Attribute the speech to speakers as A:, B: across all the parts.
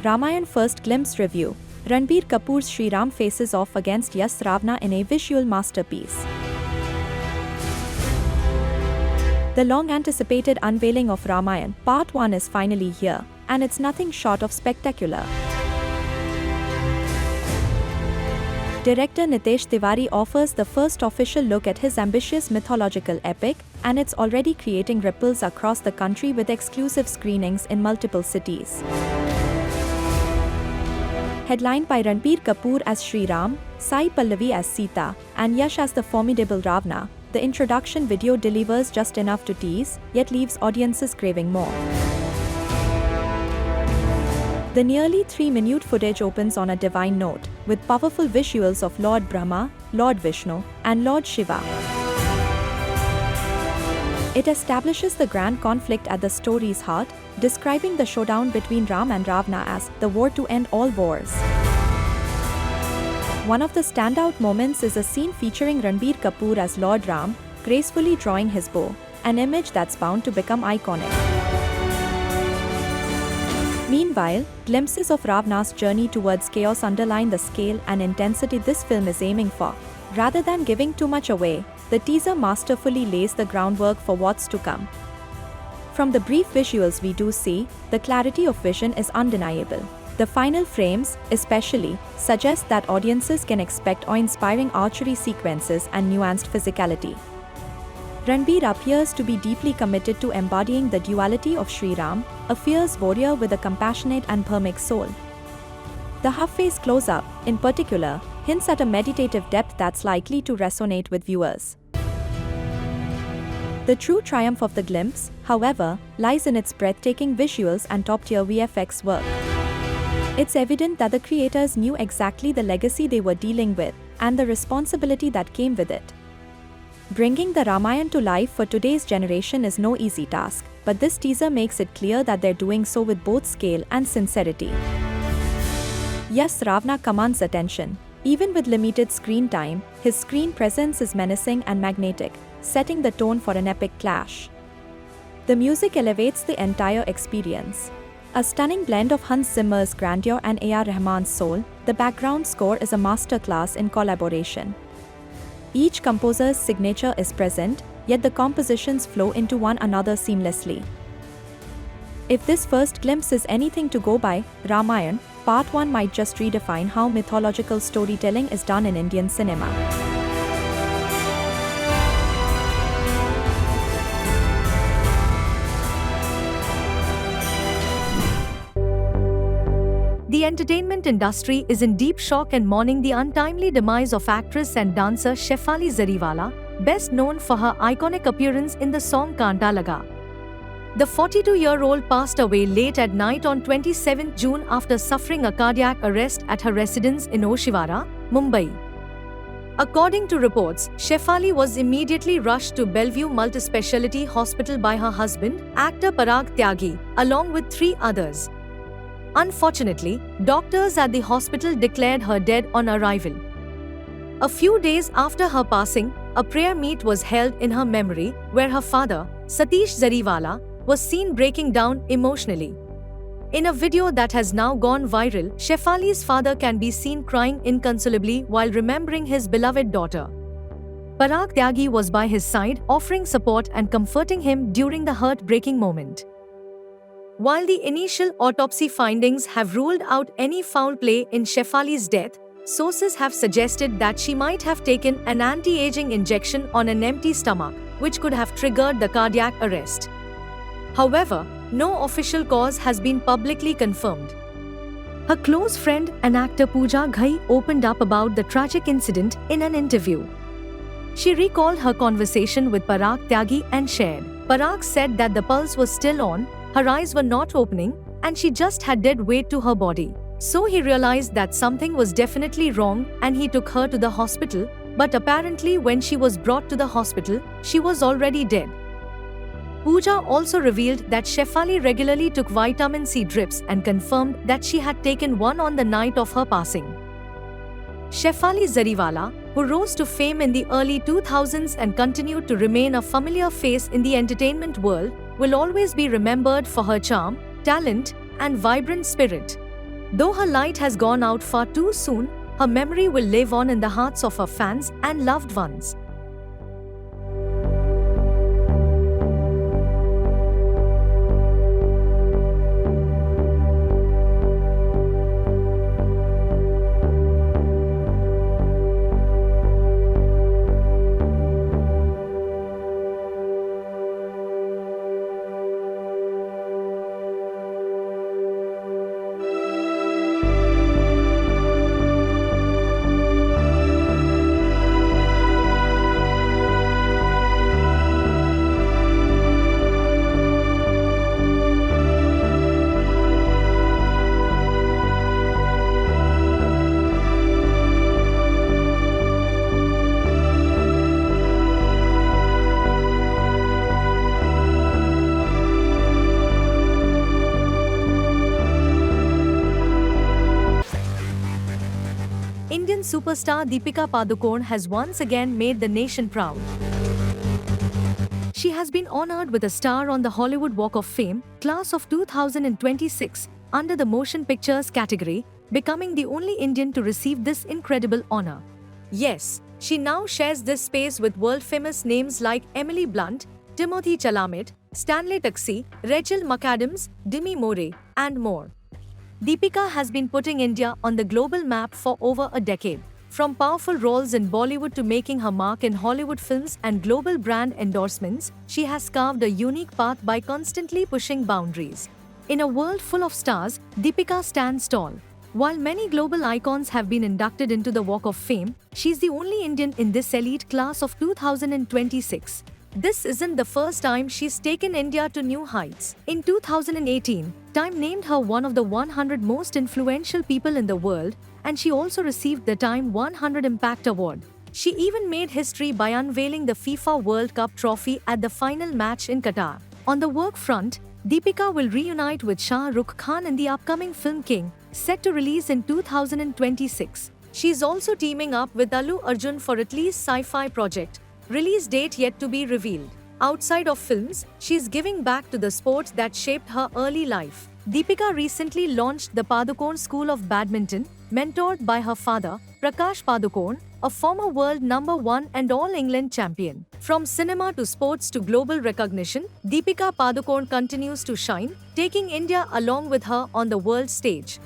A: Ramayan First Glimpse Review. Ranbir Kapoor's Shriram faces off against Yash Ravana in a visual masterpiece. The long-anticipated unveiling of Ramayan Part 1 is finally here, and it's nothing short of spectacular. Director Nitesh Tiwari offers the first official look at his ambitious mythological epic, and it's already creating ripples across the country with exclusive screenings in multiple cities. Headlined by Ranbir Kapoor as Shriram, Sai Pallavi as Sita, and Yash as the formidable Ravana, the introduction video delivers just enough to tease, yet leaves audiences craving more. The nearly 3-minute footage opens on a divine note, with powerful visuals of Lord Brahma, Lord Vishnu, and Lord Shiva. It establishes the grand conflict at the story's heart, describing the showdown between Ram and Ravana as the war to end all wars. One of the standout moments is a scene featuring Ranbir Kapoor as Lord Ram, gracefully drawing his bow, an image that's bound to become iconic. Meanwhile, glimpses of Ravana's journey towards chaos underline the scale and intensity this film is aiming for. Rather than giving too much away, the teaser masterfully lays the groundwork for what's to come. From the brief visuals we do see, the clarity of vision is undeniable. The final frames, especially, suggest that audiences can expect awe-inspiring archery sequences and nuanced physicality. Ranbir appears to be deeply committed to embodying the duality of Shriram, a fierce warrior with a compassionate and Dharmic soul. The half-face close-up, in particular, hints at a meditative depth that's likely to resonate with viewers. The true triumph of the glimpse, however, lies in its breathtaking visuals and top-tier VFX work. It's evident that the creators knew exactly the legacy they were dealing with, and the responsibility that came with it. Bringing the Ramayan to life for today's generation is no easy task, but this teaser makes it clear that they're doing so with both scale and sincerity. Yash Ravana commands attention. Even with limited screen time, his screen presence is menacing and magnetic, setting the tone for an epic clash. The music elevates the entire experience. A stunning blend of Hans Zimmer's grandeur and A.R. Rahman's soul, the background score is a masterclass in collaboration. Each composer's signature is present, yet the compositions flow into one another seamlessly. If this first glimpse is anything to go by, Ramayan Part 1 might just redefine how mythological storytelling is done in Indian cinema.
B: The entertainment industry is in deep shock and mourning the untimely demise of actress and dancer Shefali Zariwala, best known for her iconic appearance in the song Kanta Laga. The 42-year-old passed away late at night on 27 June after suffering a cardiac arrest at her residence in Oshiwara, Mumbai. According to reports, Shefali was immediately rushed to Bellevue Multispeciality Hospital by her husband, actor Parag Tyagi, along with 3 others. Unfortunately, doctors at the hospital declared her dead on arrival. A few days after her passing, a prayer meet was held in her memory, where her father, Satish Zariwala, was seen breaking down emotionally. In a video that has now gone viral, Shefali's father can be seen crying inconsolably while remembering his beloved daughter. Parag Tyagi was by his side, offering support and comforting him during the heartbreaking moment. While the initial autopsy findings have ruled out any foul play in Shefali's death, sources have suggested that she might have taken an anti-aging injection on an empty stomach, which could have triggered the cardiac arrest. However, no official cause has been publicly confirmed. Her close friend and actor Pooja Ghai opened up about the tragic incident in an interview. She recalled her conversation with Parag Tyagi and shared, "Parag said that the pulse was still on, her eyes were not opening, and she just had dead weight to her body. So he realized that something was definitely wrong and he took her to the hospital, but apparently when she was brought to the hospital, she was already dead." Pooja also revealed that Shefali regularly took vitamin C drips and confirmed that she had taken one on the night of her passing. Shefali Zariwala, who rose to fame in the early 2000s and continued to remain a familiar face in the entertainment world, will always be remembered for her charm, talent, and vibrant spirit. Though her light has gone out far too soon, her memory will live on in the hearts of her fans and loved ones. Indian superstar Deepika Padukone has once again made the nation proud. She has been honored with a star on the Hollywood Walk of Fame, class of 2026, under the motion pictures category, becoming the only Indian to receive this incredible honor. Yes, she now shares this space with world-famous names like Emily Blunt, Timothy Chalamet, Stanley Tucci, Rachel McAdams, Demi Moore, and more. Deepika has been putting India on the global map for over a decade. From powerful roles in Bollywood to making her mark in Hollywood films and global brand endorsements, she has carved a unique path by constantly pushing boundaries. In a world full of stars, Deepika stands tall. While many global icons have been inducted into the Walk of Fame, she's the only Indian in this elite class of 2026. This isn't the first time she's taken India to new heights. In 2018, Time named her one of the 100 most influential people in the world, and she also received the Time 100 Impact Award. She even made history by unveiling the FIFA World Cup trophy at the final match in Qatar. On the work front, Deepika will reunite with Shah Rukh Khan in the upcoming film King, set to release in 2026. She's also teaming up with Allu Arjun for at least sci-fi project. Release date yet to be revealed. Outside of films, she's giving back to the sport that shaped her early life. Deepika recently launched the Padukone School of Badminton, mentored by her father, Prakash Padukone, a former world #1 and All-England champion. From cinema to sports to global recognition, Deepika Padukone continues to shine, taking India along with her on the world stage.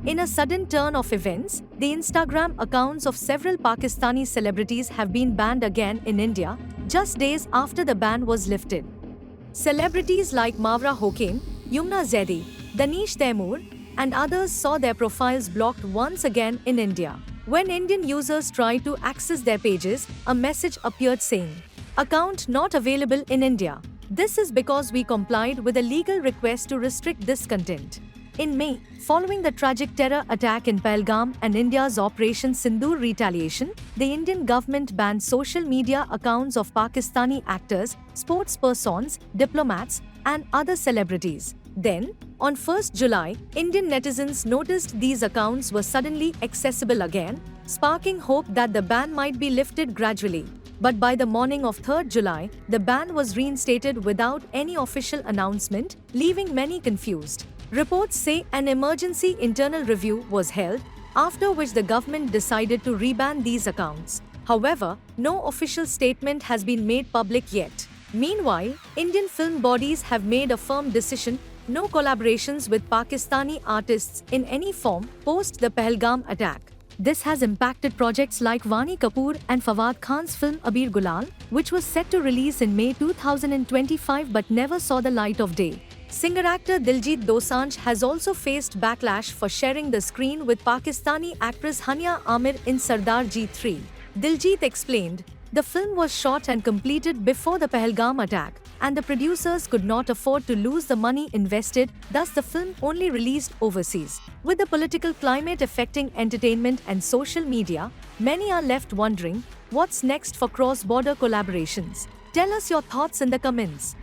B: In a sudden turn of events, the Instagram accounts of several Pakistani celebrities have been banned again in India, just days after the ban was lifted. Celebrities like Mawra Hossain, Yumna Zaidi, Danish Taimur, and others saw their profiles blocked once again in India. When Indian users tried to access their pages, a message appeared saying, "Account not available in India." This is because we complied with a legal request to restrict this content. In May, following the tragic terror attack in Pahalgam and India's Operation Sindoor retaliation, the Indian government banned social media accounts of Pakistani actors, sports persons, diplomats, and other celebrities. Then, on 1st July, Indian netizens noticed these accounts were suddenly accessible again, sparking hope that the ban might be lifted gradually. But by the morning of 3rd July, the ban was reinstated without any official announcement, leaving many confused. Reports say an emergency internal review was held, after which the government decided to reban these accounts. However, no official statement has been made public yet. Meanwhile, Indian film bodies have made a firm decision: no collaborations with Pakistani artists in any form post the Pahalgam attack. This has impacted projects like Vani Kapoor and Fawad Khan's film Abir Gulal, which was set to release in May 2025 but never saw the light of day. Singer-actor Diljit Dosanjh has also faced backlash for sharing the screen with Pakistani actress Hania Amir in Sardar Ji 3. Diljit explained, "The film was shot and completed before the Pahalgam attack, and the producers could not afford to lose the money invested, thus the film only released overseas." With the political climate affecting entertainment and social media, many are left wondering, what's next for cross-border collaborations? Tell us your thoughts in the comments.